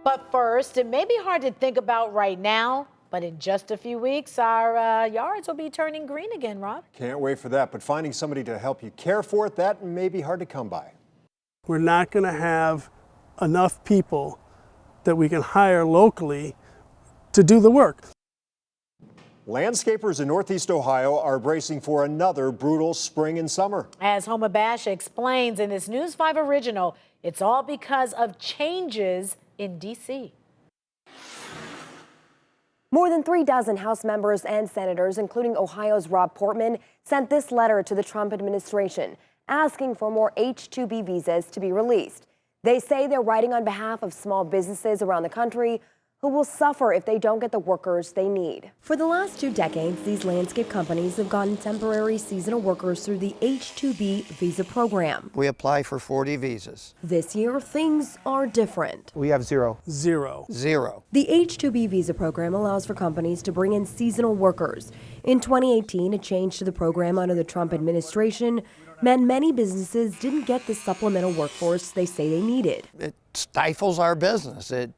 But first, it may be hard to think about right now, but in just a few weeks, our yards will be turning green again, Rob. Can't wait for that, but finding somebody to help you care for it, that may be hard to come by. We're not going to have enough people that we can hire locally to do the work. Landscapers in Northeast Ohio are bracing for another brutal spring and summer. As Homa Bash explains in this News 5 original, it's all because of changes in D.C. More than 36 House members and senators, including Ohio's Rob Portman, sent this letter to the Trump administration asking for more H-2B visas to be released. They say they're writing on behalf of small businesses around the country who will suffer if they don't get the workers they need. For the last 2 decades, these landscape companies have gotten temporary seasonal workers through the H-2B visa program. We apply for 40 visas. This year, things are different. We have zero. Zero. The H-2B visa program allows for companies to bring in seasonal workers. In 2018, a change to the program under the Trump administration meant many businesses didn't get the supplemental workforce they say they needed. It stifles our business. It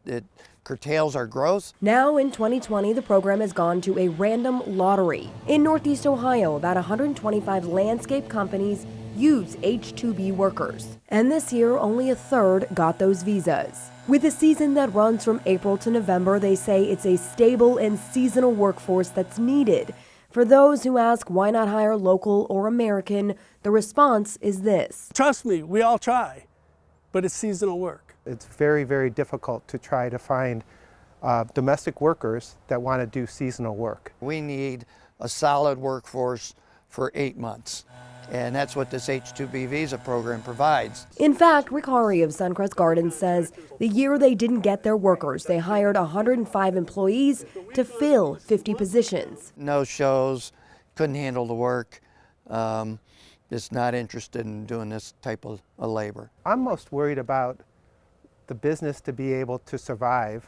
curtails our growth. Now in 2020, the program has gone to a random lottery. In Northeast Ohio, about 125 landscape companies use H-2B workers. And this year, only a third got those visas. With a season that runs from April to November, they say it's a stable and seasonal workforce that's needed. For those who ask why not hire local or American, the response is this. Trust me, we all try, but it's seasonal work. It's very, very difficult to try to find domestic workers that want to do seasonal work. We need a solid workforce for 8 months. And that's what this H-2B visa program provides. In fact, Rick Hari of Suncrest Gardens says the year they didn't get their workers, they hired 105 employees to fill 50 positions. No shows, couldn't handle the work, just not interested in doing this type of labor. I'm most worried about the business to be able to survive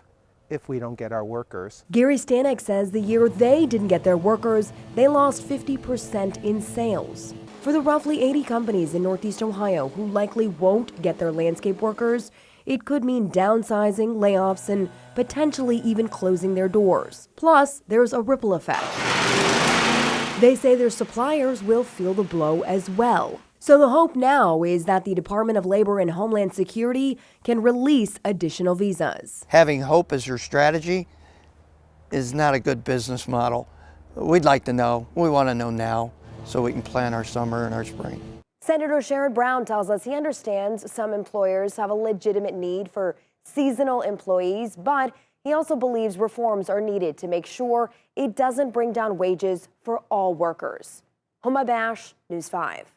if we don't get our workers. Gary Stanek says the year they didn't get their workers, they lost 50% in sales. For the roughly 80 companies in Northeast Ohio who likely won't get their landscape workers, it could mean downsizing, layoffs, and potentially even closing their doors. Plus, there's a ripple effect. They say their suppliers will feel the blow as well. So the hope now is that the Department of Labor and Homeland Security can release additional visas. Having hope as your strategy is not a good business model. We'd like to know. We want to know now so we can plan our summer and our spring. Senator Sherrod Brown tells us he understands some employers have a legitimate need for seasonal employees, but he also believes reforms are needed to make sure it doesn't bring down wages for all workers. Homa Bash, News 5.